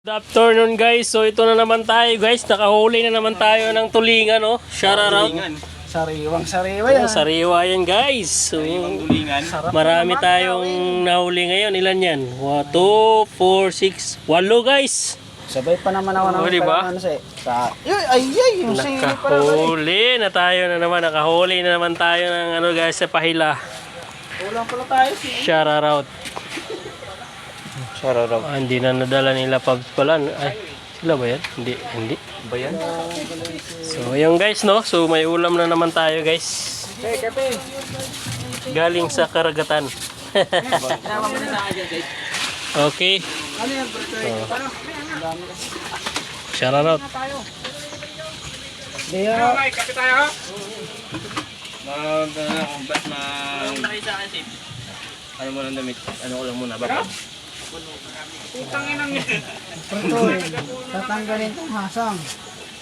Good afternoon guys, so ito na naman tayo guys, nakahuli na naman tayo ng tulingan, oh. Shout out. Sariwang sariwa yan. Sariwa yan guys. So, marami tayong nahuli ngayon. Ilan yan? 2, 4, 6, 8 guys. Sabay pa naman ako ng diba? Yung sili pa naman. Nakahuli na tayo na naman. Nakahuli na naman tayo ng ano guys sa pahila. Kulang pala tayo sili. Shout out. Sararaw. Hindi na nadala nila Pabs pala. Ay, sila ba yan? Hindi. Ba yan? So, ayun guys, no? So, may ulam na naman tayo guys. Hey, kape. Galing sa karagatan. Okay. Ano yan, bro? Shout out. Diya. Kape tayo. Ano mo lang damit? Ano ko lang muna? Bakit? Patoy. Tatanggalin itong hasang.